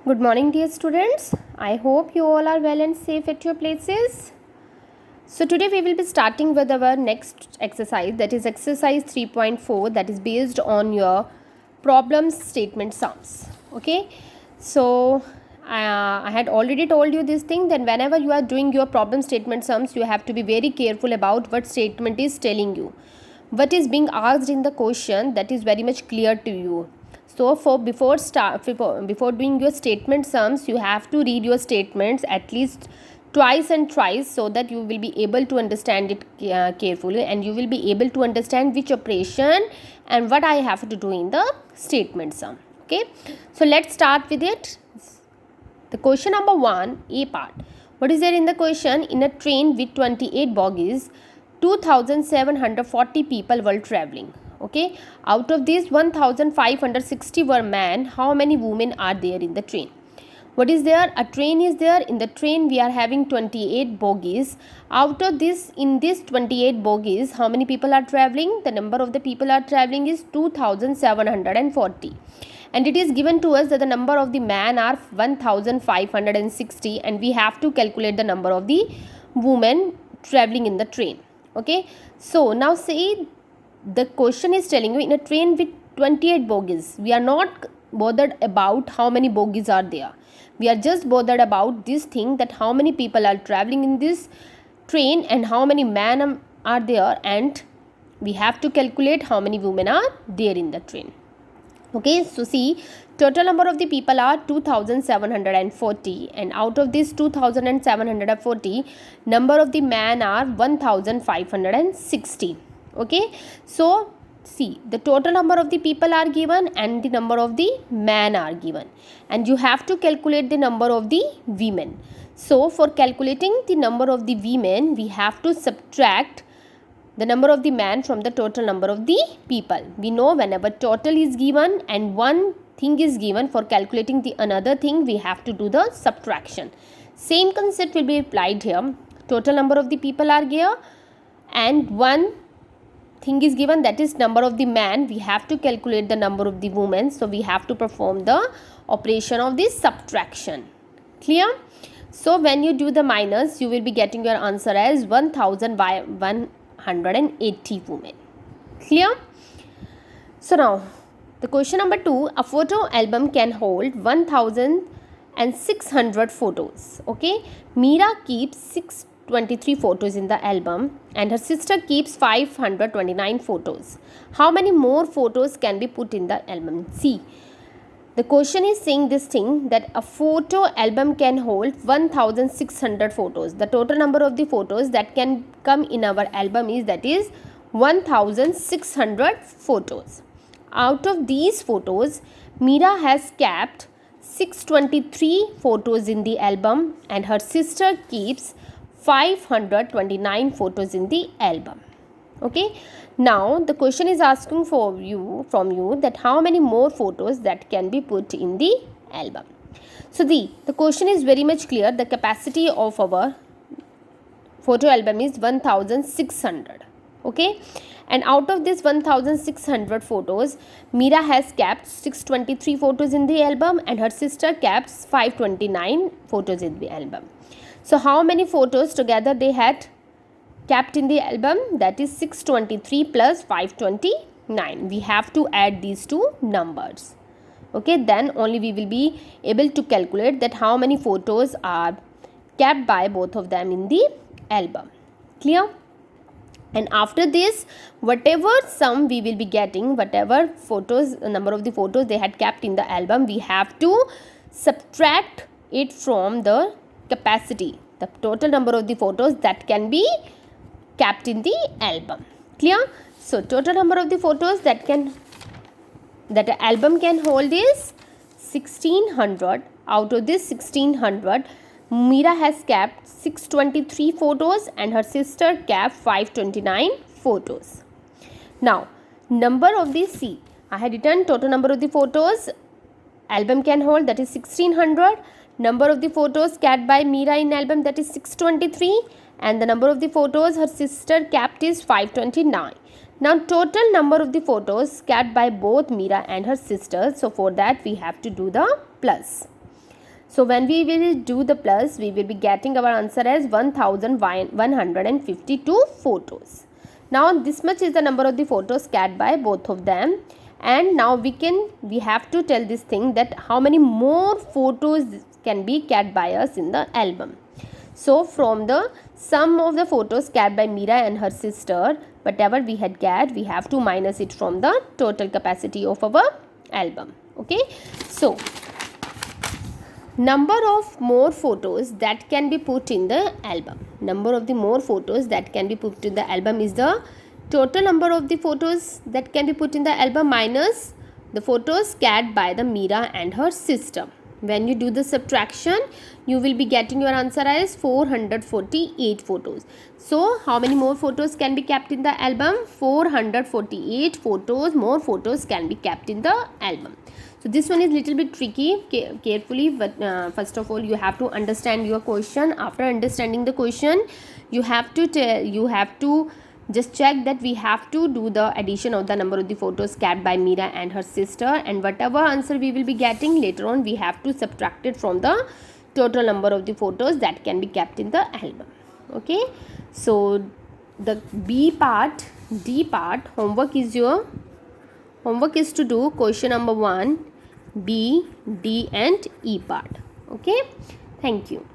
Good morning, dear students. I hope you all are well and safe at your places. So, today we will be starting with our next exercise, that is exercise 3.4, that is based on your problem statement sums. Okay, so I had already told you this thing, then whenever you are doing your problem statement sums, you have to be very careful about what statement is telling you. What is being asked in the question, that is very much clear to you. So for before doing your statement sums, you have to read your statements at least twice and thrice, so that you will be able to understand it carefully, and you will be able to understand which operation and what I have to do in the statement sum. Okay, so let's start with it. The question number 1, A part. What is there in the question? In a train with 28 bogies, 2740 people were traveling. Okay, out of these 1560 were men. How many women are there in the train? What is there? A train is there. In the train we are having 28 bogies. Out of this, in this 28 bogies, how many people are traveling? The number of the people are traveling is 2740, and it is given to us that the number of the men are 1560, and we have to calculate the number of the women traveling in the train. Okay, so now say the question is telling you in a train with 28 bogies. We are not bothered about how many bogies are there. We are just bothered about this thing, that how many people are traveling in this train and how many men are there, and we have to calculate how many women are there in the train. Okay, so see, total number of the people are 2740, and out of this 2740, number of the men are 1560. Okay, so see, the total number of the people are given and the number of the men are given, and you have to calculate the number of the women. So for calculating the number of the women, we have to subtract the number of the man from the total number of the people. We know whenever total is given and one thing is given, for calculating the another thing, we have to do the subtraction. Same concept will be applied here. Total number of the people are here and one thing is given, that is number of the man. We have to calculate the number of the women, so we have to perform the operation of this subtraction. Clear? So when you do the minus, you will be getting your answer as 1180 women. Clear? So now the question number 2, a photo album can hold 1600 photos. Okay, Meera keeps 623 photos in the album and her sister keeps 529 photos. How many more photos can be put in the album? See, the question is saying this thing, that a photo album can hold 1600 photos. The total number of the photos that can come in our album is, that is 1600 photos. Out of these photos, Meera has kept 623 photos in the album and her sister keeps 529 photos in the album. Okay, now the question is asking from you that how many more photos that can be put in the album. So the question is very much clear. The capacity of our photo album is 1600. Okay, and out of this 1600 photos, Meera has kept 623 photos in the album and her sister kept 529 photos in the album. So how many photos together they had kept in the album? That is 623 plus 529. We have to add these two numbers. Okay, then only we will be able to calculate that how many photos are kept by both of them in the album. Clear? And after this, whatever sum we will be getting, whatever photos, number of the photos they had kept in the album, we have to subtract it from the capacity, the total number of the photos that can be kept in the album. Clear? So total number of the photos that an album can hold is 1600. Out of this 1600, Meera has kept 623 photos and her sister kept 529 photos. Now number of the C, I had written total number of the photos album can hold, that is 1600. Number of the photos kept by Meera in album, that is 623, and the number of the photos her sister kept is 529. Now total number of the photos kept by both Meera and her sister. So for that we have to do the plus. So when we will do the plus, we will be getting our answer as 1152 photos. Now this much is the number of the photos scanned by both of them, and now we have to tell this thing that how many more photos can be kept by us in the album. So from the sum of the photos kept by Meera and her sister, whatever we had get, we have to minus it from the total capacity of our album. Okay, so number of more photos that can be put in the album. Number of the more photos that can be put in the album is the total number of the photos that can be put in the album minus the photos scanned by the Meera and her sister. When you do the subtraction, you will be getting your answer as 448 photos. So how many more photos can be kept in the album? 448 photos, more photos can be kept in the album. So this one is little bit tricky, carefully, but first of all you have to understand your question. After understanding the question, you have to just check that we have to do the addition of the number of the photos kept by Meera and her sister, and whatever answer we will be getting later on, we have to subtract it from the total number of the photos that can be kept in the album. Okay, so the D part homework is to do question number 1, B, D and E part. Okay, thank you.